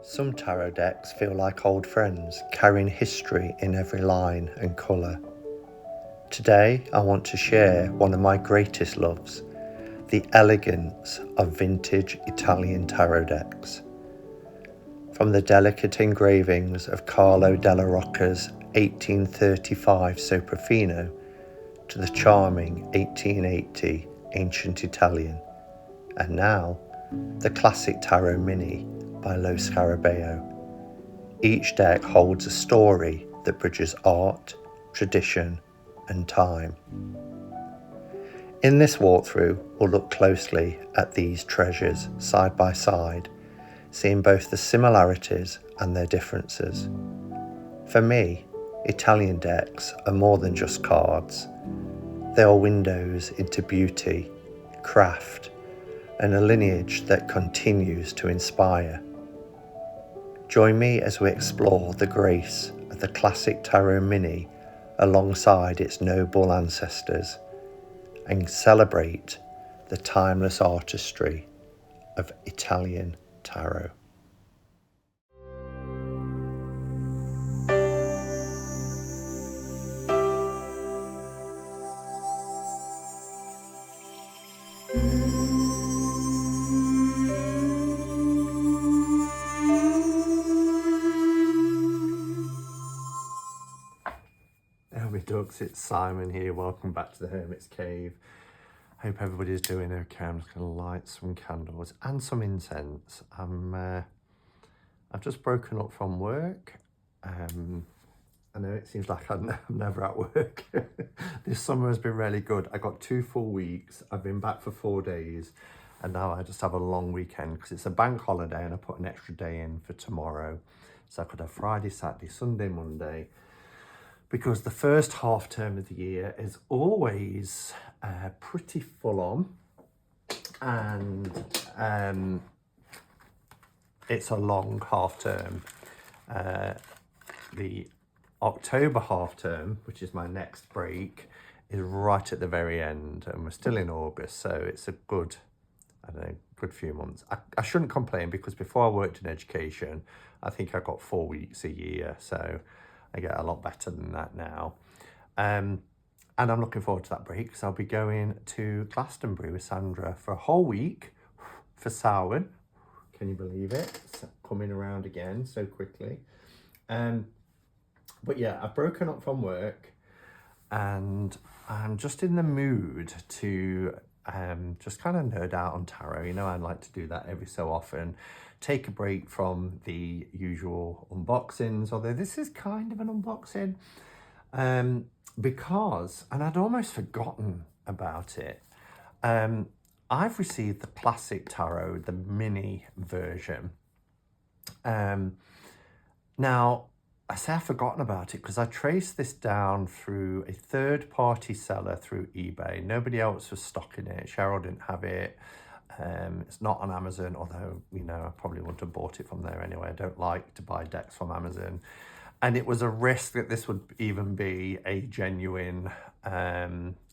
Some tarot decks feel like old friends, carrying history in every line and colour. Today I want to share one of my greatest loves, the elegance of vintage Italian tarot decks. From the delicate engravings of Carlo Dellarocca's 1835 Soprafino to the charming 1880 Ancient Italian, and now the classic Tarot Mini by Lo Scarabeo. Each deck holds a story that bridges art, tradition, and time. In this walkthrough, we'll look closely at these treasures side by side, seeing both the similarities and their differences. For me, Italian decks are more than just cards. They are windows into beauty, craft, and a lineage that continues to inspire. Join me as we explore the grace of the classic Tarot Mini alongside its noble ancestors and celebrate the timeless artistry of Italian tarot. Hello ducks, it's Simon here. Welcome back to the Hermit's Cave. Hope everybody's doing okay. I'm just going to light some candles and some incense. I've just broken up from work. I know it seems like I'm never at work. This summer has been really good. I got 2 full weeks. I've been back for 4 days, and now I just have a long weekend because it's a bank holiday and I put an extra day in for tomorrow. So I could have Friday, Saturday, Sunday, Monday, because the first half term of the year is always pretty full on, and it's a long half term. The October half term, which is my next break, is right at the very end, and we're still in August, so it's a good, I don't know, good few months. I shouldn't complain because before I worked in education, I think I got 4 weeks a year, so I get a lot better than that now. And I'm looking forward to that break because I'll be going to Glastonbury with Sandra for a whole week for Samhain. Can you believe it? It's coming around again so quickly. But yeah, I've broken up from work and I'm just in the mood to just kind of nerd out on tarot. You know, I like to do that every so often. Take a break from the usual unboxings, although this is kind of an unboxing, because, and I'd almost forgotten about it, I've received the classic tarot, the mini version. Now, I say I've forgotten about it because I traced this down through a third-party seller through eBay. Nobody else was stocking it. Cheryl didn't have it. It's not on Amazon, although, you know, I probably wouldn't have bought it from there anyway. I don't like to buy decks from Amazon. And it was a risk that this would even be a genuine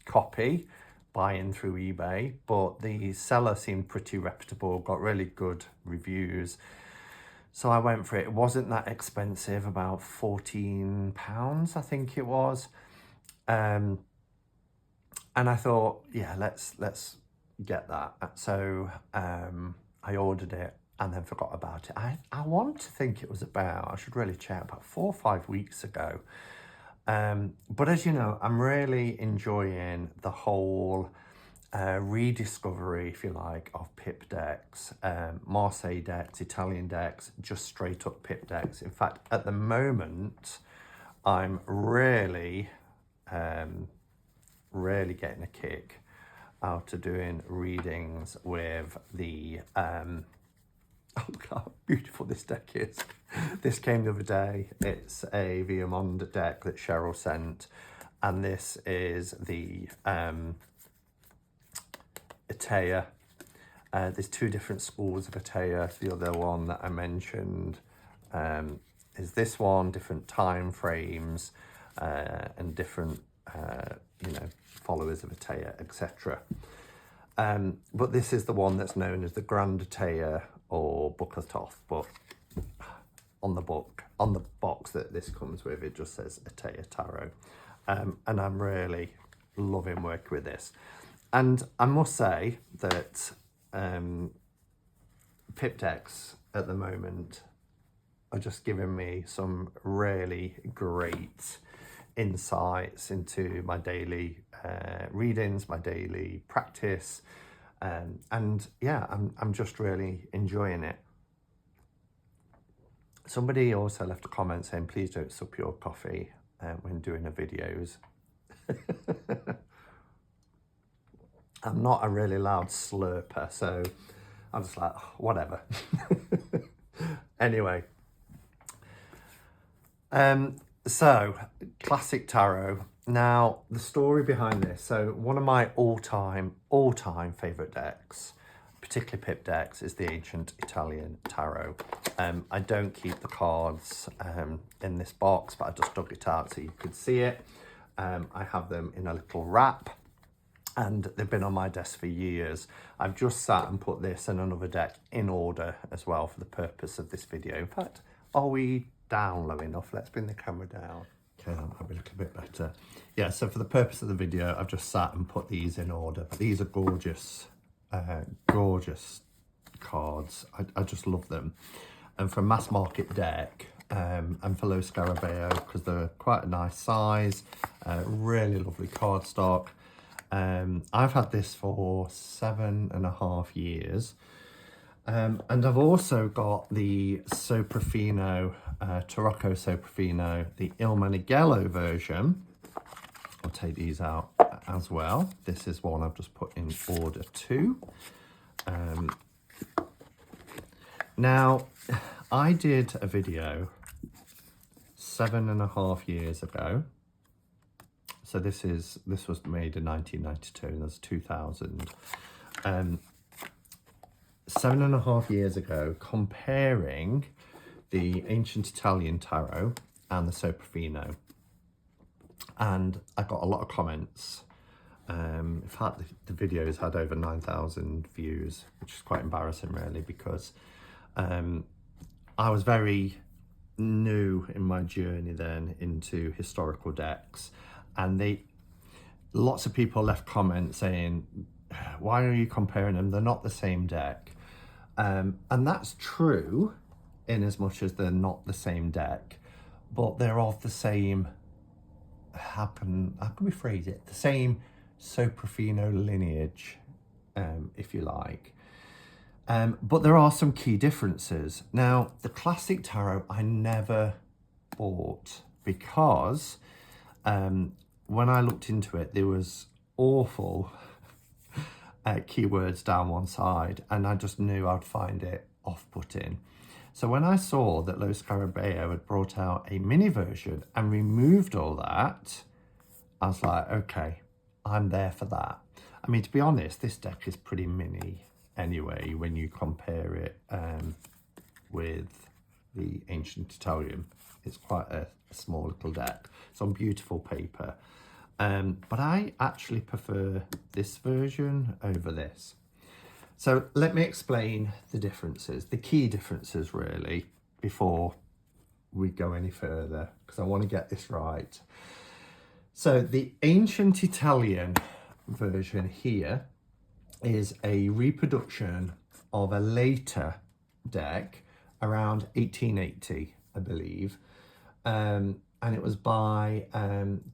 copy, buying through eBay. But the seller seemed pretty reputable, got really good reviews. So I went for it. It wasn't that expensive, about £14, I think it was. And I thought, yeah, let's get that. So I ordered it and then forgot about it. I want to think it was about, I should really check, about 4 or 5 weeks ago. But as you know, I'm really enjoying the whole rediscovery, if you like, of pip decks, Marseille decks, Italian decks, just straight up pip decks. In fact, at the moment, I'm really getting a kick out of doing readings with the, oh look how beautiful this deck is. This came the other day. It's a Viamond deck that Cheryl sent, and this is the Atea. There's 2 different schools of Atea. The other one that I mentioned is this one, different time frames and different you know, followers of Atea, etc. But this is the one that's known as the Grand Atea or Book of Thoth, but on the box that this comes with. It just says Atea Tarot. And I'm really loving working with this. And I must say that pip decks at the moment are just giving me some really great insights into my daily readings, my daily practice. And yeah, I'm just really enjoying it. Somebody also left a comment saying, please don't sup your coffee when doing the videos. I'm not a really loud slurper, so I'm just like, oh, whatever. Anyway. So, classic tarot. Now, the story behind this. So, one of my all-time favourite decks, particularly pip decks, is the Ancient Italian Tarot. I don't keep the cards in this box, but I just dug it out so you could see it. I have them in a little wrap, and they've been on my desk for years. I've just sat and put this and another deck in order as well for the purpose of this video. In fact, are we down low enough? Let's bring the camera down. Okay, that might be a little bit better. Yeah, so for the purpose of the video, I've just sat and put these in order. But these are gorgeous, gorgeous cards. I just love them. And for a mass market deck, and for Lo Scarabeo, because they're quite a nice size, really lovely cardstock. I've had this for 7.5 years. And I've also got the Soprafino, Tarocco Soprafino, the Il Meneghello version. I'll take these out as well. This is one I've just put in order too. Now, I did a video 7.5 years ago. So this was made in 1992, and that's 2000. 7.5 years ago, comparing the Ancient Italian Tarot and the Soprafino. And I got a lot of comments. In fact, the videos had over 9,000 views, which is quite embarrassing really, because I was very new in my journey then into historical decks, and lots of people left comments saying, why are you comparing them? They're not the same deck. And that's true in as much as they're not the same deck, but they're of the same, how can we phrase it? The same Soprafino lineage, if you like. But there are some key differences. Now, the classic tarot I never bought because when I looked into it, there was awful keywords down one side, and I just knew I'd find it off-putting. So when I saw that Lo Scarabeo had brought out a mini version and removed all that, I was like, okay, I'm there for that. I mean, to be honest, this deck is pretty mini anyway when you compare it with the Ancient Italian. It's quite a small little deck. It's on beautiful paper. But I actually prefer this version over this. So let me explain the differences, the key differences really, before we go any further, because I want to get this right. So the Ancient Italian version here is a reproduction of a later deck around 1880, I believe. And it was by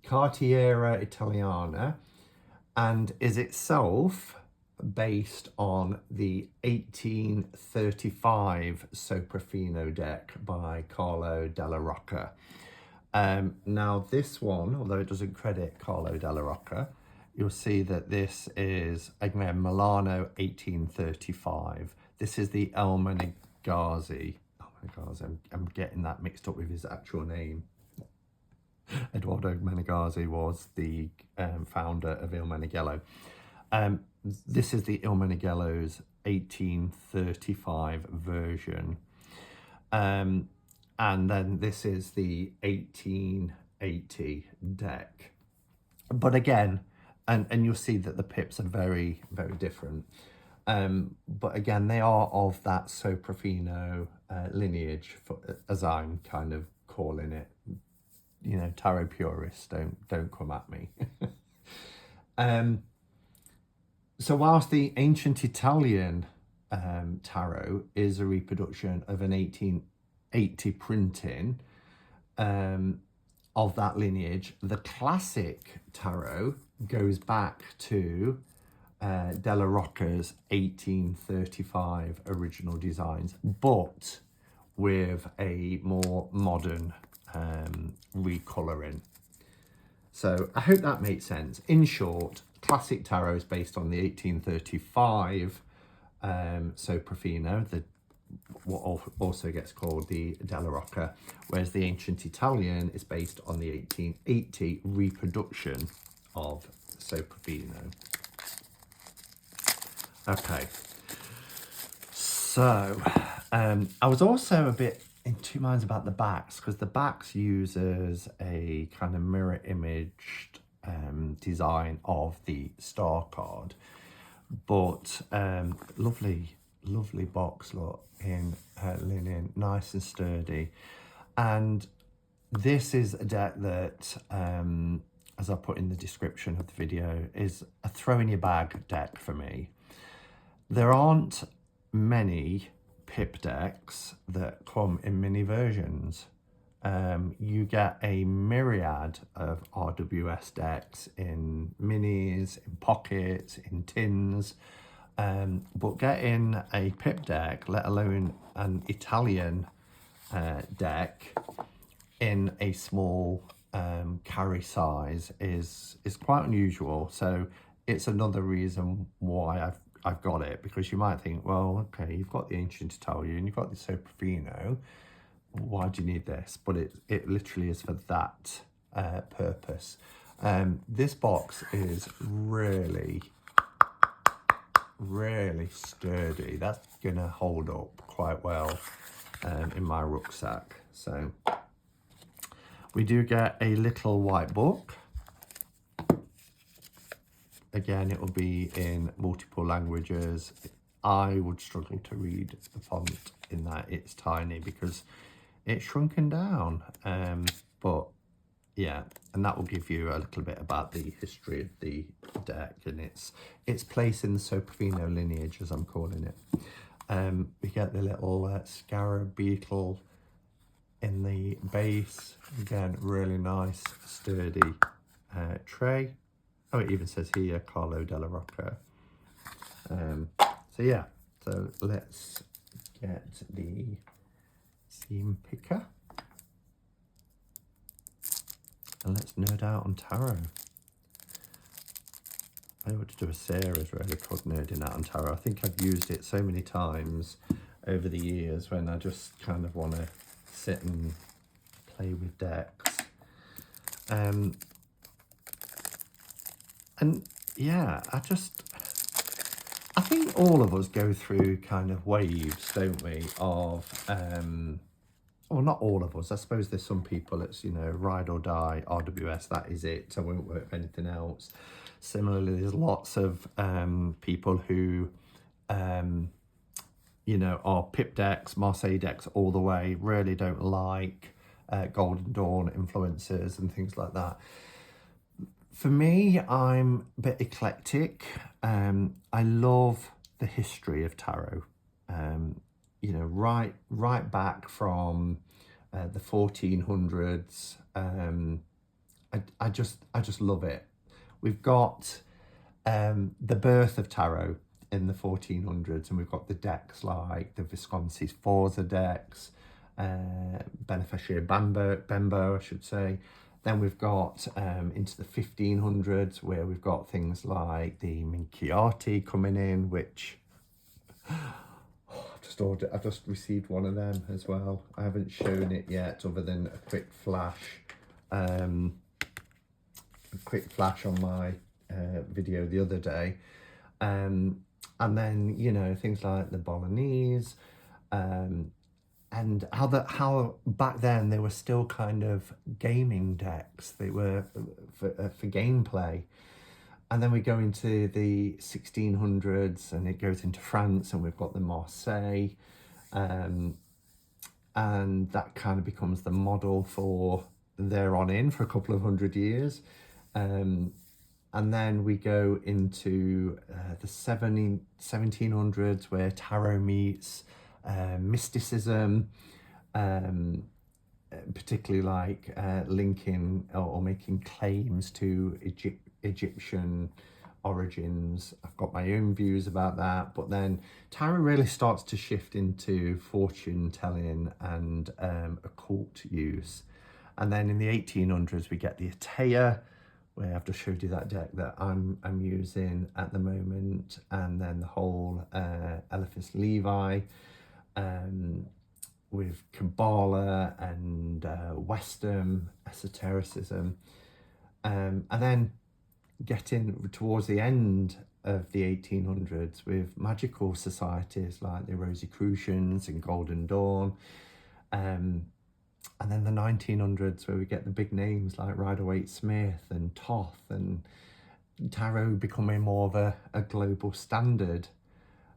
Cartiera Italiana, and is itself based on the 1835 Soprafino deck by Carlo Dellarocca. Now this one, although it doesn't credit Carlo Dellarocca, you'll see that this is, again, Milano 1835. This is the El Menegazzi. I'm getting that mixed up with his actual name. Eduardo Menegazzi was the founder of Il Meneghello. This is the Il Meneghello's 1835 version. And then this is the 1880 deck. But again, and you'll see that the pips are very, very different. But again, they are of that Soprafino lineage, as I'm kind of calling it. You know, tarot purists, don't come at me. So whilst the ancient Italian tarot is a reproduction of an 1880 printing of that lineage, the classic tarot goes back to Dellarocca's 1835 original designs, but with a more modern recolouring. So I hope that makes sense. In short, classic tarot is based on the 1835 Soprafino, what also gets called the Dellarocca, whereas the ancient Italian is based on the 1880 reproduction of Soprafino. Okay, so I was also a bit in two minds about the backs, because the backs uses a kind of mirror imaged design of the star card, but lovely box, look, in linen, nice and sturdy. And this is a deck that, as I put in the description of the video, is a throw in your bag deck for me. There aren't many pip decks that come in mini versions. You get a myriad of RWS decks in minis, in pockets, in tins, but getting a pip deck, let alone an Italian deck, in a small carry size is quite unusual. So it's another reason why I've got it, because you might think, well, okay, you've got the ancient Italian, you've got the Soprafino, why do you need this? But it literally is for that purpose. This box is really sturdy. That's gonna hold up quite well in my rucksack. So we do get a little white book. Again, it will be in multiple languages. I would struggle to read the font in that. It's tiny because it's shrunken down. But yeah, and that will give you a little bit about the history of the deck and its place in the Soprafino lineage, as I'm calling it. We get the little scarab beetle in the base. Again, really nice, sturdy tray. Oh, it even says here, Carlo Dellarocca. So yeah, so let's get the seam picker. And let's nerd out on tarot. I ought to do a series really called Nerding Out on Tarot. I think I've used it so many times over the years when I just kind of want to sit and play with decks. And yeah, I think all of us go through kind of waves, don't we, of, well, not all of us. I suppose there's some people, it's, you know, ride or die, RWS, that is it. I won't work for anything else. Similarly, there's lots of people who, you know, are pip decks, Marseille decks all the way, really don't like Golden Dawn influences and things like that. For me, I'm a bit eclectic. I love the history of tarot. You know, right back from the 1400s. I just love it. We've got the birth of tarot in the 1400s, and we've got the decks like the Visconti's Forza decks, Beneficiary Bembo, I should say. Then we've got into the 1500s, where we've got things like the Minchiati coming in, which I've just received one of them as well. I haven't shown it yet, other than a quick flash on my video the other day. And then, you know, things like the Bolognese, and how back then they were still kind of gaming decks. They were for gameplay. And then we go into the 1600s, and it goes into France, and we've got the Marseille, and that kind of becomes the model for there on in for a couple of 100 years. And then we go into the 1700s, where tarot meets mysticism, particularly like linking or making claims to Egyptian origins. I've got my own views about that, but then tarot really starts to shift into fortune telling and occult use. And then in the 1800s we get the Atea, where I've just showed you that deck that I'm using at the moment, and then the whole Eliphas Levi with Kabbalah and Western esotericism, and then getting towards the end of the 1800s with magical societies like the Rosicrucians and Golden Dawn, and then the 1900s, where we get the big names like Rider-Waite-Smith and Thoth, and tarot becoming more of a global standard.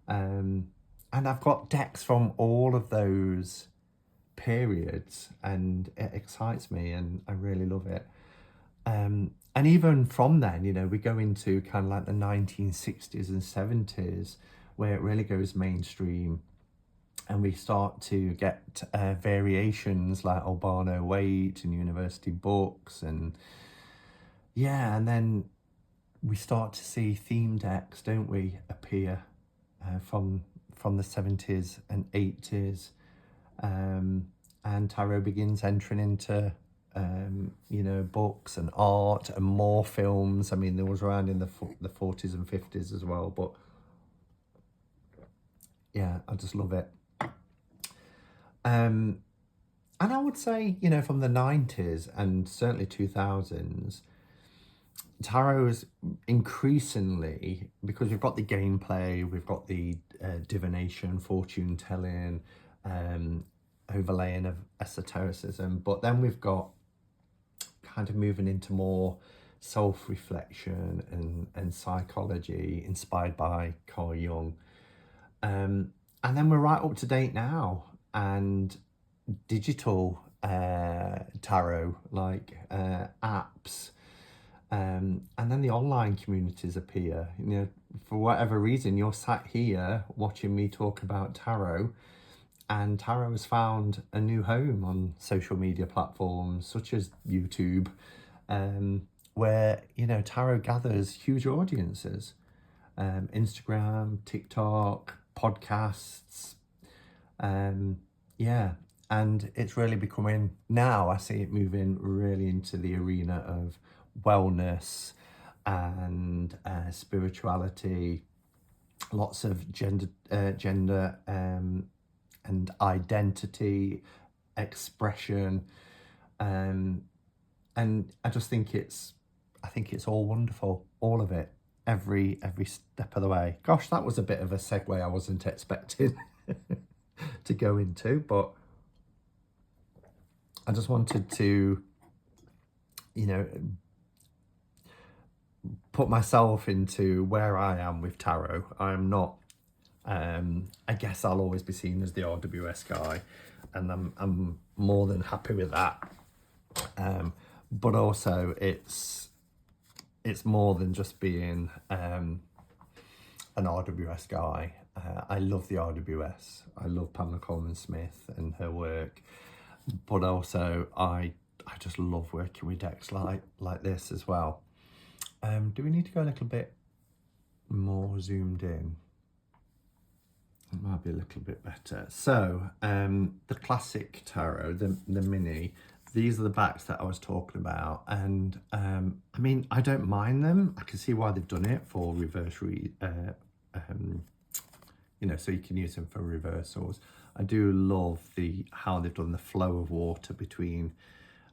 And I've got decks from all of those periods, and it excites me, and I really love it. And even from then, you know, we go into kind of like the 1960s and 70s, where it really goes mainstream, and we start to get variations like Albano Waite and University Books, and yeah, and then we start to see theme decks, don't we, appear from the 70s and 80s, and tarot begins entering into you know, books and art and more films. I mean, there was around in the 40s and 50s as well, but yeah, I just love it. And I would say, you know, from the 90s and certainly 2000s, tarot is increasingly, because we've got the gameplay, we've got the divination, fortune telling, overlaying of esotericism, but then we've got kind of moving into more self-reflection and psychology inspired by Carl Jung. And then we're right up to date now, and digital tarot, like apps, and then the online communities appear. You know, for whatever reason, you're sat here watching me talk about tarot, and tarot has found a new home on social media platforms such as YouTube, where, you know, tarot gathers huge audiences. Instagram, TikTok, podcasts, yeah, and it's really becoming, now I see it moving really into the arena of wellness and spirituality, lots of gender and identity expression, and I just think it's all wonderful, all of it, every step of the way. Gosh, that was a bit of a segue I wasn't expecting to go into, but I just wanted to, you know, put myself into where I am with tarot. I'm not, I guess I'll always be seen as the RWS guy, and I'm more than happy with that. But also it's more than just being an RWS guy. I love the RWS. I love Pamela Coleman-Smith and her work, but also I just love working with decks like this as well. Do we need to go a little bit more zoomed in? It might be a little bit better. So the classic tarot, the mini, these are the backs that I was talking about, and I mean, I don't mind them. I can see why they've done it for reverse you know, so you can use them for reversals. I do love how they've done the flow of water between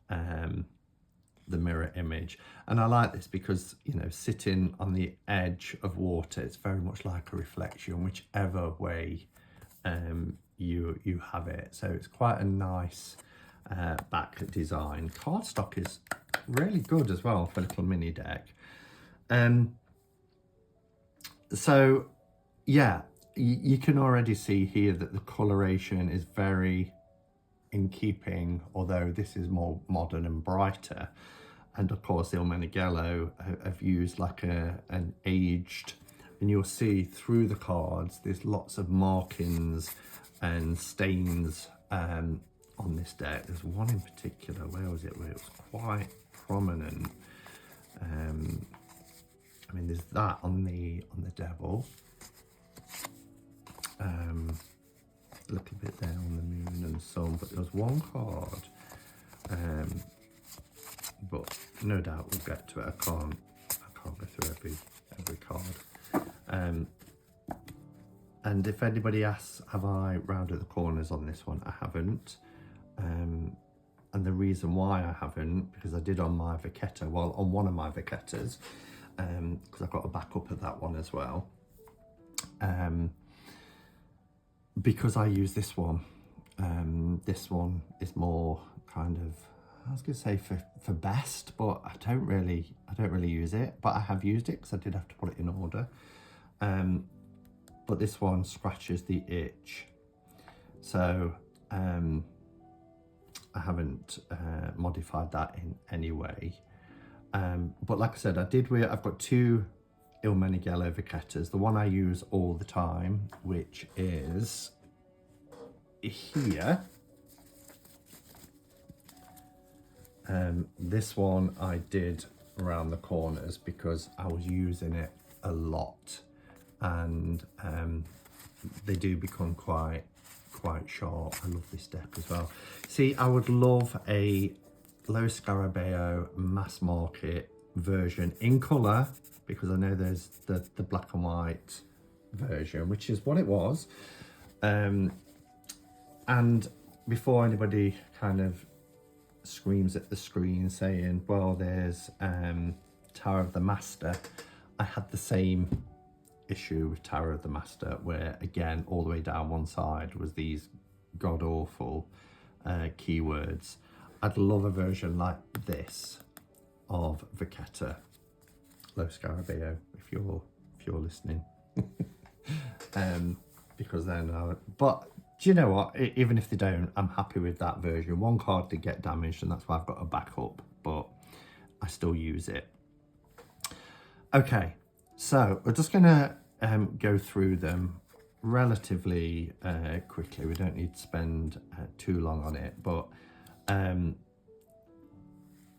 the mirror image, and I like this because, you know, sitting on the edge of water, it's very much like a reflection, whichever way you have it. So it's quite a nice back design. Cardstock is really good as well for a little mini deck. So yeah, you can already see here that the coloration is very in keeping, although this is more modern and brighter. And of course, Il Meneghello have used like an aged, and you'll see through the cards, there's lots of markings and stains on this deck. There's one in particular, where was it, where it was quite prominent. I mean, there's that on the devil. A little bit there on the moon and sun, but there was one card. But no doubt we'll get to it. I can't go through every card. And if anybody asks, have I rounded the corners on this one? I haven't. And the reason why I haven't, because I did on my Vachetta, well, on one of my Vachettas, because I've got a backup of that one as well. Because I use this one. This one is more kind of, I was going to say for best, but I don't really use it. But I have used it because I did have to put it in order. But this one scratches the itch, so I haven't modified that in any way. But like I said, I've got two Il Meneghello Vachettas. The one I use all the time, which is here. This one I did around the corners because I was using it a lot, and they do become quite sharp. I love this deck as well. See, I would love a Lo Scarabeo mass market version in colour, because I know there's the black and white version, which is what it was. And before anybody kind of screams at the screen saying, well, there's Tower of the Master, I had the same issue with Tower of the Master, where again, all the way down one side was these god-awful keywords. I'd love a version like this of Vachetta Lo Scarabeo, if you're listening. Because then but do you know what, even if they don't, I'm happy with that version. One card did get damaged, and that's why I've got a backup, but I still use it. Okay, so we're just gonna go through them relatively quickly. We don't need to spend too long on it, but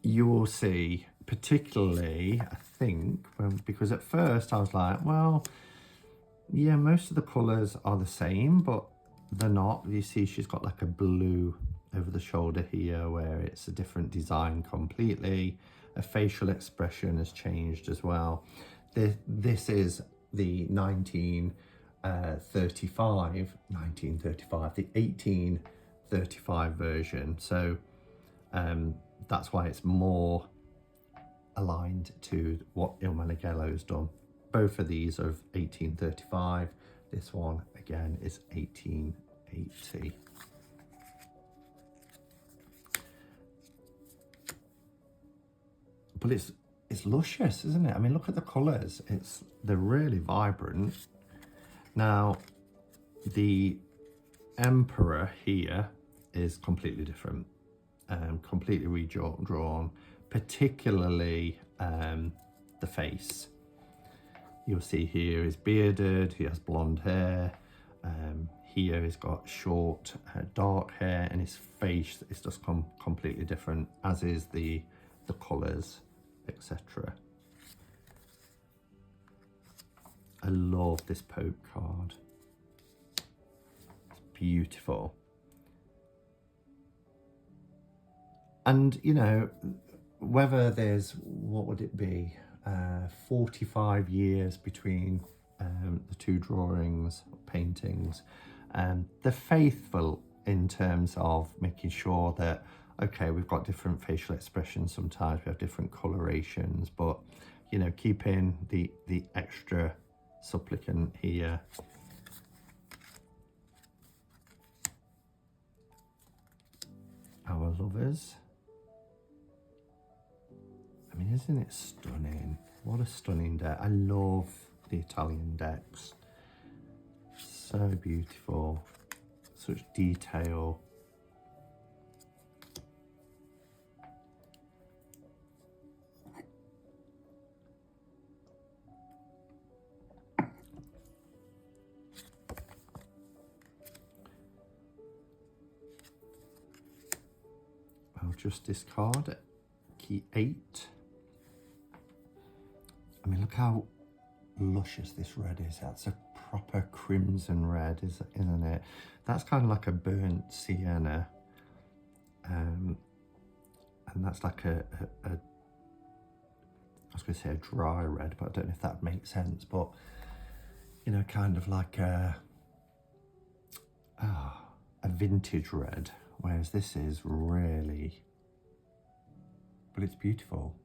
you will see, particularly, I think, because at first I was like, well, yeah, most of the colours are the same, but they're not. You see she's got like a blue over the shoulder here, where it's a different design completely. A facial expression has changed as well. This is the 1935, the 1835 version. So that's why it's more aligned to what Il Meneghello's done. Both of these are of 1835. This one, again, is 1880. But it's luscious, isn't it? I mean, look at the colours. They're really vibrant. Now, the Emperor here is completely different, completely redrawn, particularly the face. You'll see here is bearded, he has blonde hair. Here he's got short, dark hair, and his face is just completely different, as is the colours, etc. I love this Pope card. It's beautiful. And, you know, whether there's, what would it be, 45 years between the two drawings, paintings, they're faithful in terms of making sure that, okay, we've got different facial expressions, sometimes we have different colorations, but, you know, keeping the extra supplicant here. Our lovers. I mean, isn't it stunning? What a stunning deck. I love the Italian decks. So beautiful, such detail. I'll just discard key 8. I mean, look how luscious this red is. That's a proper crimson red, isn't it? That's kind of like a burnt sienna, and that's like I was going to say a dry red, but I don't know if that makes sense. But you know, kind of like a vintage red, whereas this is really, but it's beautiful.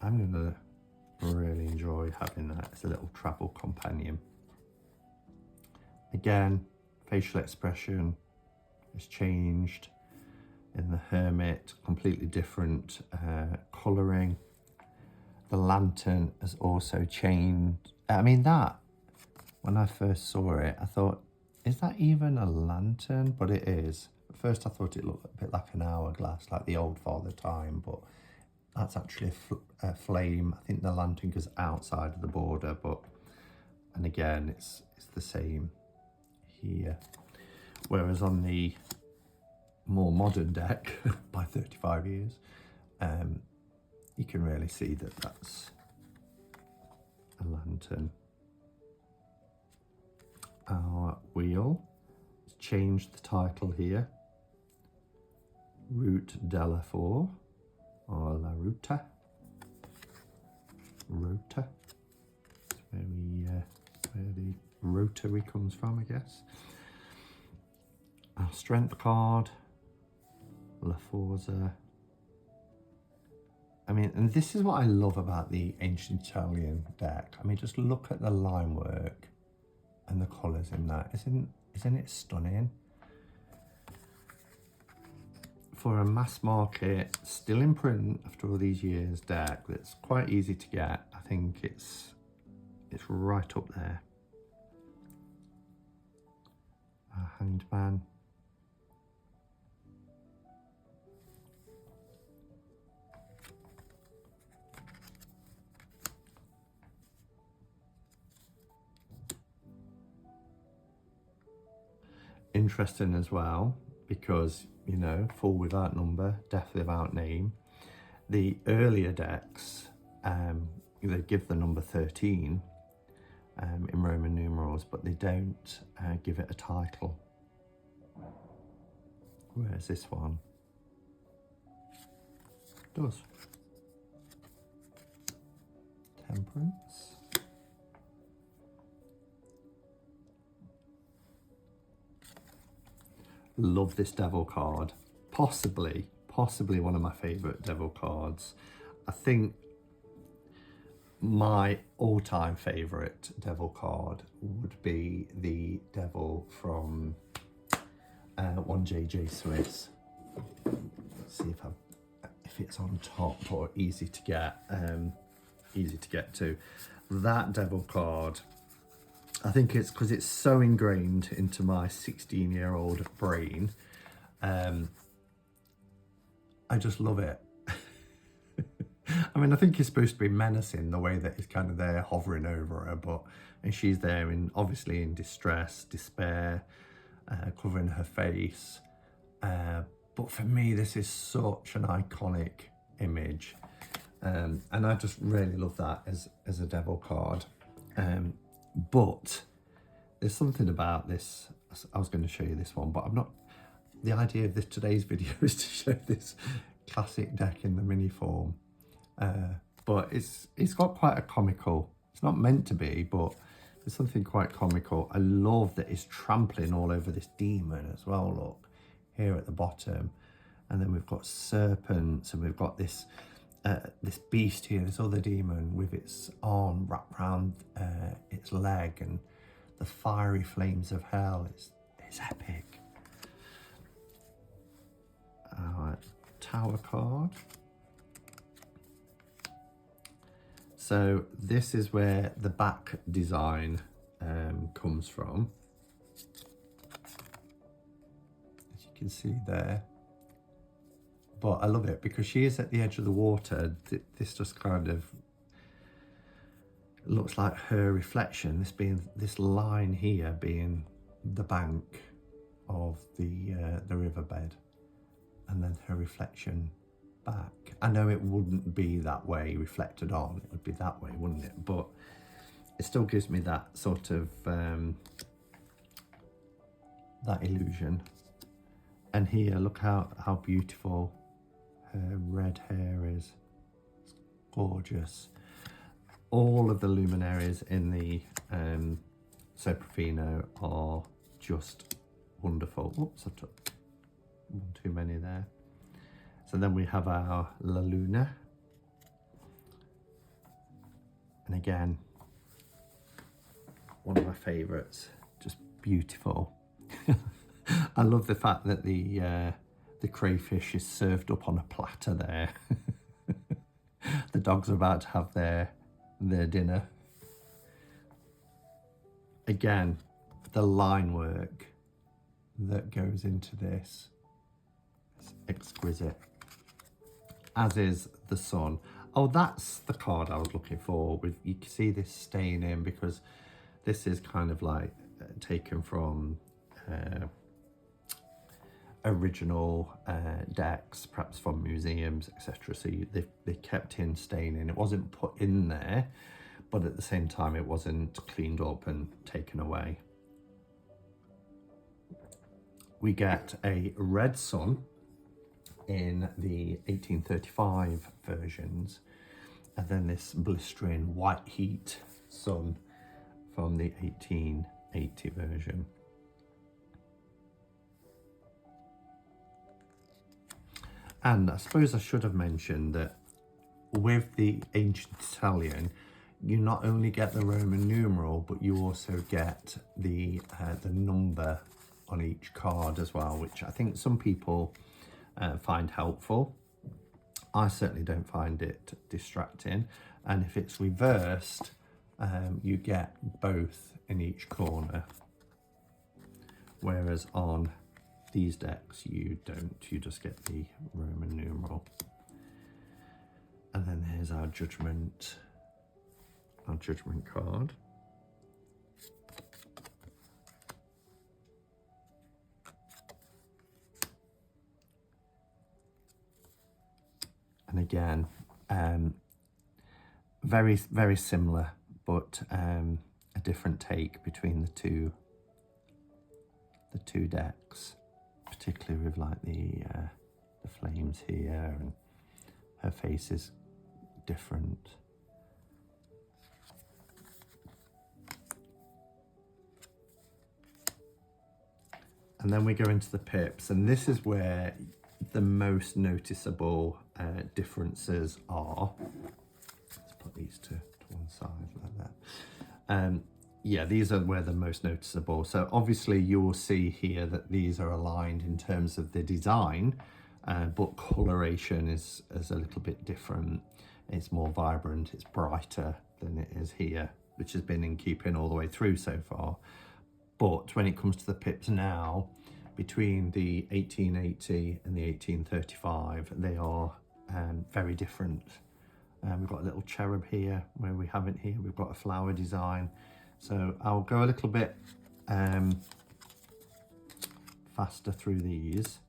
I'm gonna really enjoy having that as a little travel companion. Again, facial expression has changed. In the Hermit, completely different colouring. The lantern has also changed. I mean, that, when I first saw it, I thought, is that even a lantern? But it is. At first I thought it looked a bit like an hourglass, like the old Father Time, but that's actually a flame. I think the lantern goes outside of the border, but, and again, it's the same here. Whereas on the more modern deck, by 35 years, you can really see that that's a lantern. Our wheel has changed the title here. Route della 4. Or La Ruta. Rota. That's where the rotary comes from, I guess. Our strength card. La Forza. I mean, and this is what I love about the Ancient Italian deck. I mean, just look at the line work and the colours in that. Isn't it stunning? For a mass market, still in print after all these years deck that's quite easy to get, I think it's right up there. Hanged Man. Interesting as well, because, you know, full without number, death without name. The earlier decks, they give the number 13 in Roman numerals, but they don't give it a title. Whereas this one does. Temperance. Love this devil card. Possibly one of my favourite devil cards. I think my all-time favourite devil card would be the devil from 1JJ Swiss. Let's see if it's on top or easy to get to. That devil card, I think it's because it's so ingrained into my 16-year-old brain. I just love it. I mean, I think he's supposed to be menacing the way that he's kind of there hovering over her, and she's there obviously in distress, despair, covering her face. But for me, this is such an iconic image. And I just really love that as a devil card. But there's something about this. I was going to show you this one, but I'm not. The idea of today's video is to show this classic deck in the mini form. But it's got quite a comical. It's not meant to be, but there's something quite comical. I love that it's trampling all over this demon as well. Look here at the bottom, and then we've got serpents, and we've got this this beast here, this other demon with its arm wrapped around its leg, and the fiery flames of hell. It's epic. Tower card. So this is where the back design comes from. As you can see there. But I love it because she is at the edge of the water. This just kind of looks like her reflection, this line here being the bank of the riverbed, and then her reflection back. I know it wouldn't be that way reflected on, it would be that way, wouldn't it? But it still gives me that sort of that illusion. And here, look how beautiful her red hair is. It's gorgeous. All of the luminaries in the Soprafino are just wonderful. Oops, I took one too many there. So then we have our La Luna. And again, one of my favourites, just beautiful. I love the fact that the crayfish is served up on a platter there. The dogs are about to have their dinner. Again, the line work that goes into this is exquisite, as is the sun. Oh, that's the card I was looking for. You can see this staying in because this is kind of like taken from original decks, perhaps from museums, etc. So they kept in staying in. It wasn't put in there, but at the same time it wasn't cleaned up and taken away. We get a red sun in the 1835 versions, and then this blistering white heat sun from the 1880 version. And I suppose I should have mentioned that with the ancient Italian, you not only get the Roman numeral, but you also get the number on each card as well, which I think some people find helpful. I certainly don't find it distracting. And if it's reversed, you get both in each corner. Whereas on these decks, you don't, you just get the Roman numeral. And then here's our judgment card. And again, very, very similar, but a different take between the two decks, particularly with like the flames here, and her face is different. And then we go into the pips, and this is where the most noticeable differences are. Let's put these to one side like that. Yeah, these are where the most noticeable. So obviously you will see here that these are aligned in terms of the design, but coloration is a little bit different. It's more vibrant, it's brighter than it is here, which has been in keeping all the way through so far. But when it comes to the pips now, between the 1880 and the 1835, they are very different. We've got a little cherub here where we haven't here. We've got a flower design. So I'll go a little bit faster through these.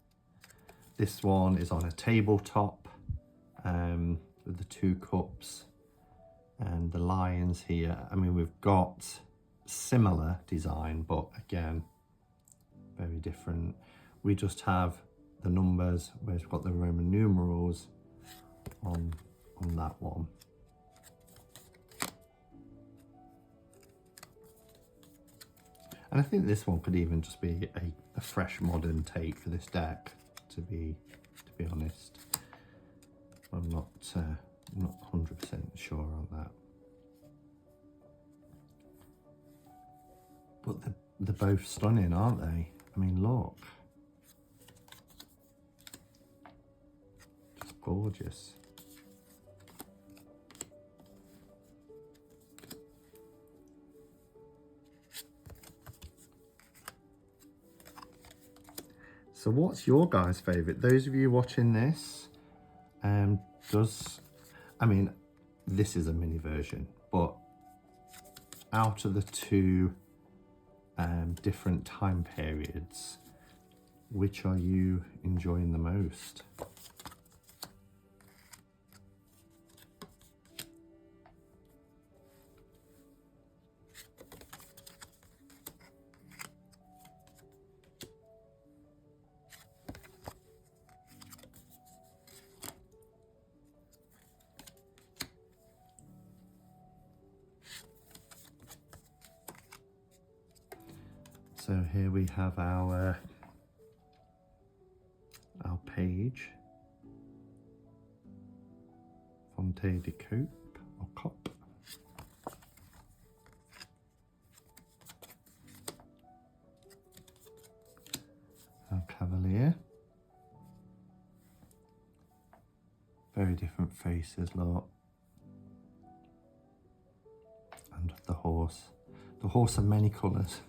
This one is on a tabletop with the 2 cups and the lions here. I mean, we've got similar design, but again, very different. We just have the numbers where we've got the Roman numerals on that one. And I think this one could even just be a fresh modern take for this deck, to be honest. I'm not 100% sure on that. But they're both stunning, aren't they? I mean, look. Just gorgeous. So what's your guys' favourite? Those of you watching this, I mean, this is a mini version, but out of the two different time periods, which are you enjoying the most? So here we have our page, Fonte de Coupe or Cop. Our Cavalier. Very different faces, look. And the horse. The horse of many colours.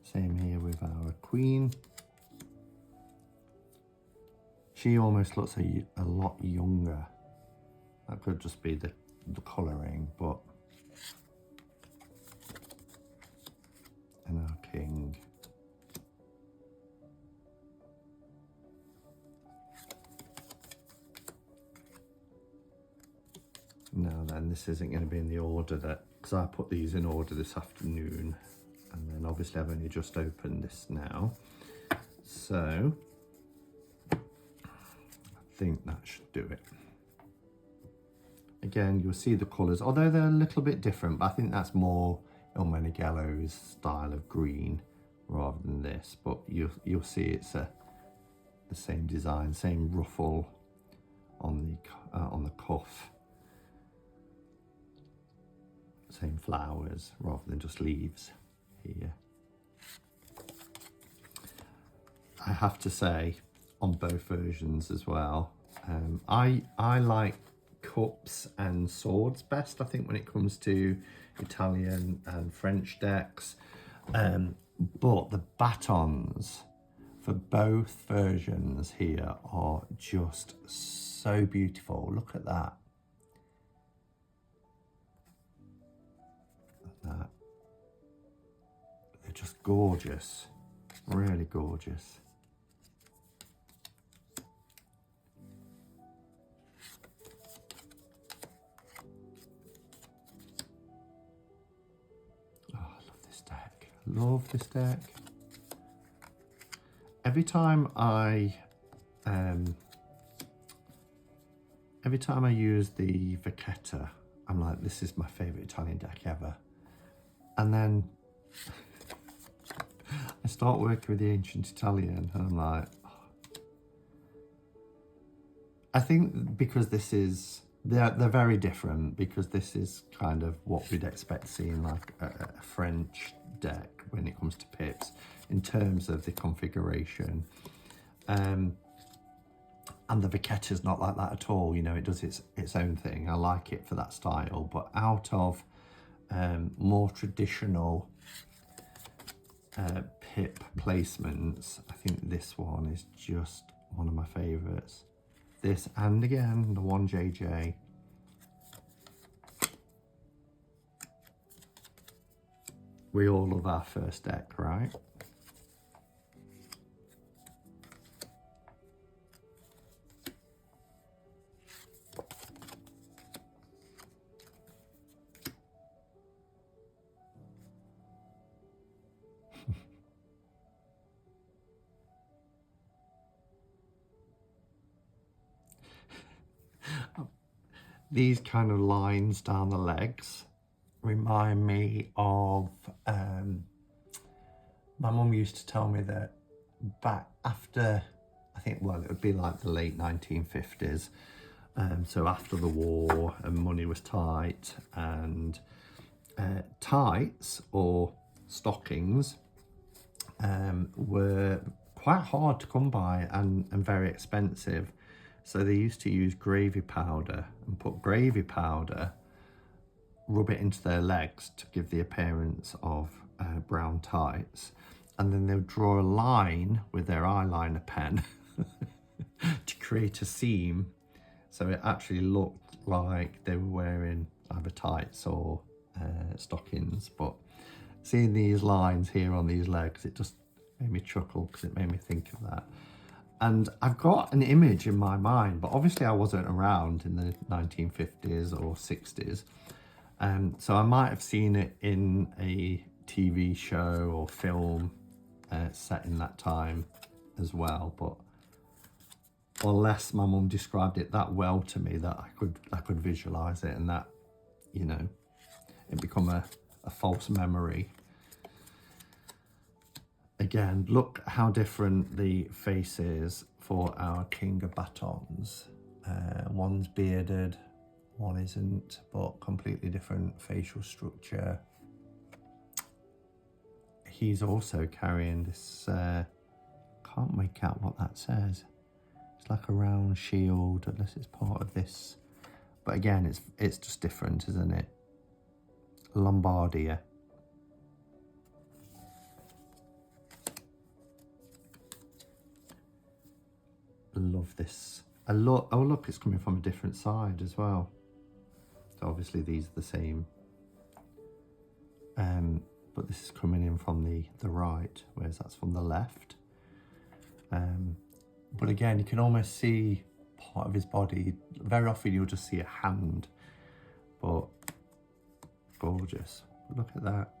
Same here with our Queen. She almost looks a lot younger. That could just be the colouring, but... And our King. Now then, this isn't going to be in the order that... Because I put these in order this afternoon. And then obviously I've only just opened this now. So... I think that should do it. Again, you'll see the colours, although they're a little bit different, but I think that's more Il Meneghello's style of green rather than this. But you'll see it's the same design, same ruffle on the cuff, same flowers rather than just leaves here. I have to say, on both versions as well, I like cups and swords best, I think, when it comes to Italian and French decks, but the batons for both versions here are just so beautiful. Look at that. They're just gorgeous, really gorgeous. Love this deck. Every time I use the Vachetta, I'm like, this is my favourite Italian deck ever. And then I start working with the Ancient Italian and I'm like, oh. I think because this is, they're very different, because this is kind of what we'd expect to see in like a French deck when it comes to pips in terms of the configuration, and the Vachetta's not like that at all. You know, it does its own thing. I like it for that style, but out of more traditional pip placements, I think this one is just one of my favorites. This, and again the 1JJ. We all love our first deck, right? These kind of lines down the legs remind me of, my mum used to tell me that back after, I think, well, it would be like the late 1950s, so after the war and money was tight, and tights or stockings were quite hard to come by and very expensive. So they used to use gravy powder and put gravy powder, rub it into their legs to give the appearance of brown tights. and then they'll draw a line with their eyeliner pen to create a seam, so it actually looked like they were wearing either tights or stockings. But seeing these lines here on these legs, it just made me chuckle because it made me think of that. And I've got an image in my mind, but obviously I wasn't around in the 1950s or 60s. So I might have seen it in a TV show or film set in that time as well, but unless my mum described it that well to me that I could visualize it, and that, you know, it become a false memory. Again, look how different the face is for our King of Batons. One's bearded, one isn't, but completely different facial structure. He's also carrying this, can't make out what that says. It's like a round shield, unless it's part of this. But again, it's just different, isn't it? Lombardia. Love this. Oh look, it's coming from a different side as well. So obviously these are the same. But this is coming in from the right, whereas that's from the left. But again, you can almost see part of his body. Very often you'll just see a hand, but gorgeous. Look at that.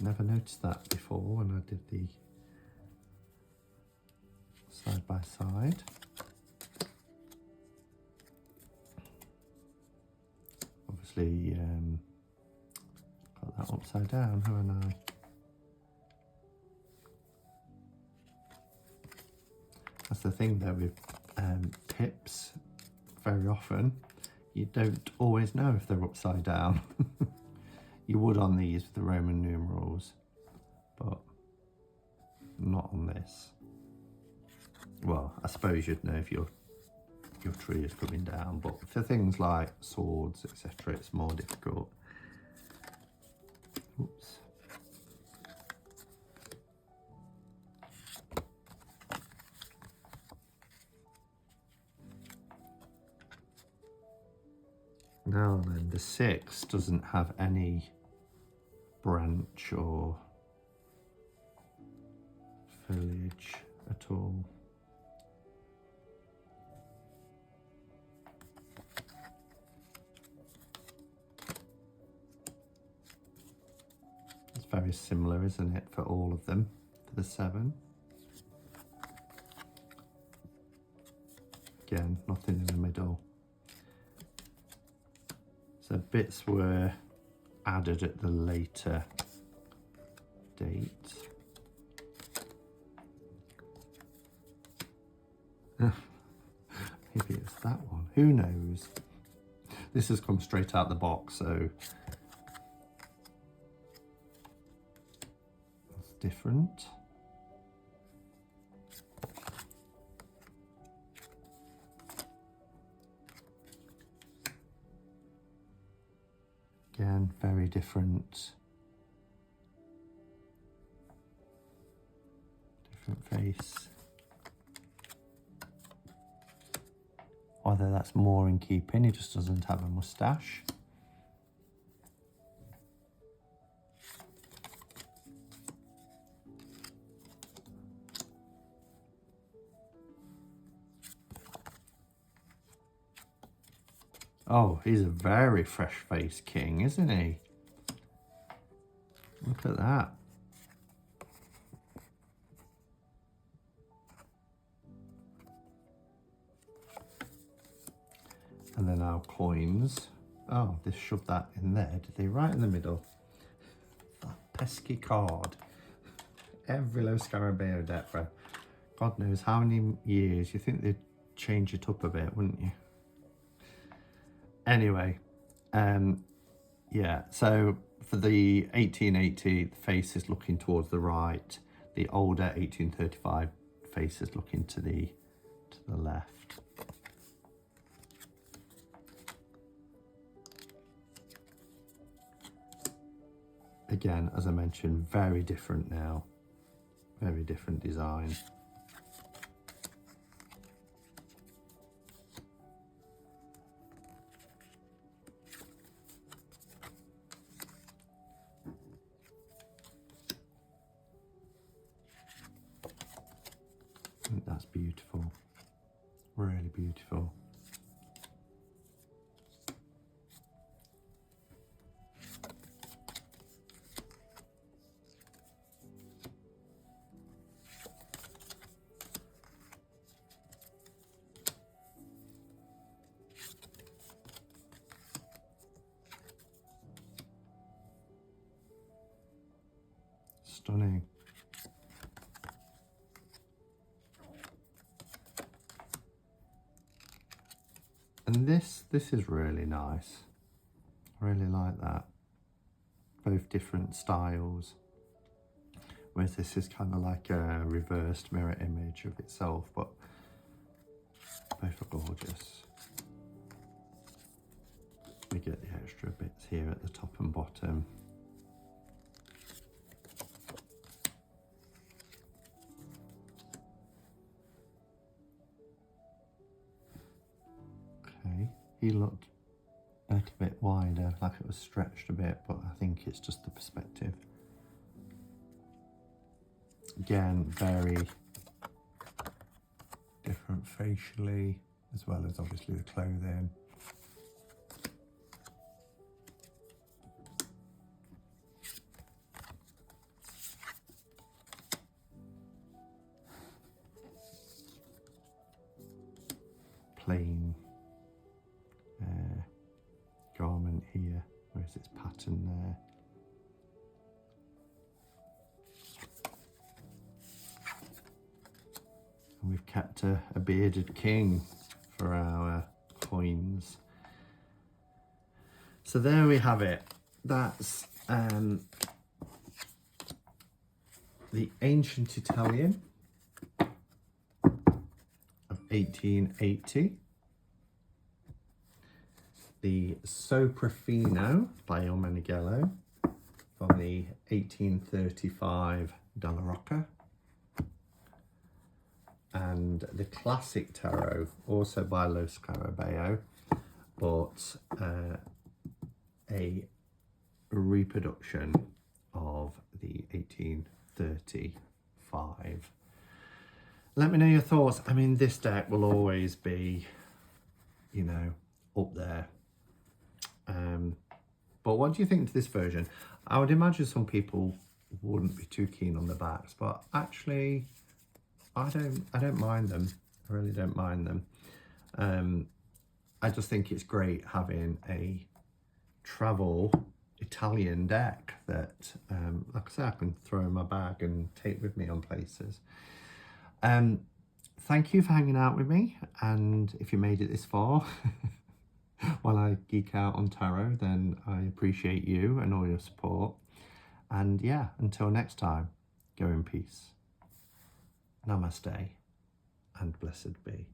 Never noticed that before when I did the side by side. Obviously, got that upside down, haven't I? That's the thing though with tips, very often you don't always know if they're upside down. You would on these with the Roman numerals, but not on this. Well, I suppose you'd know if your tree is coming down, but for things like swords, etc., it's more difficult. Oops. Now then, the 6 doesn't have any branch or foliage at all. It's very similar, isn't it, for all of them, for the 7. Again, nothing in the middle. So bits were added at the later date. Maybe it's that one, who knows? This has come straight out the box, so it's different. Again, very different face. Whether that's more in keeping, he just doesn't have a moustache. Oh, he's a very fresh-faced king, isn't he? Look at that. And then our coins. Oh, they shoved that in there, did they? Right in the middle. That pesky card. Every Lo Scarabeo deck for God knows how many years. You think they'd change it up a bit, wouldn't you? Anyway, yeah, so for the 1880, the face is looking towards the right. The older 1835 face is looking to the left. Again, as I mentioned, very different now. Very different design. I think that's beautiful. Really beautiful. Stunning. And this is really nice. I really like that. Both different styles. Whereas this is kind of like a reversed mirror image of itself, but both are gorgeous. We get the extra bits here at the top and bottom. Okay, he looked a little bit wider, like it was stretched a bit, but I think it's just the perspective. Again, very different facially, as well as obviously the clothing. Plain garment here, whereas it's pattern there. And we've kept a bearded king for our coins. So there we have it. That's the ancient Italian of 1880. The Soprafino by Meneghello from the 1835 Dellarocca. And the classic tarot, also by Lo Scarabeo, but a reproduction of the 1835. Let me know your thoughts. I mean, this deck will always be, you know, up there. But what do you think to this version? I would imagine some people wouldn't be too keen on the backs, but actually, I don't mind them. I really don't mind them. I just think it's great having a travel Italian deck that, like I said, I can throw in my bag and take with me on places. Thank you for hanging out with me, and if you made it this far while I geek out on tarot, then I appreciate you and all your support. And yeah, until next time, go in peace. Namaste and blessed be.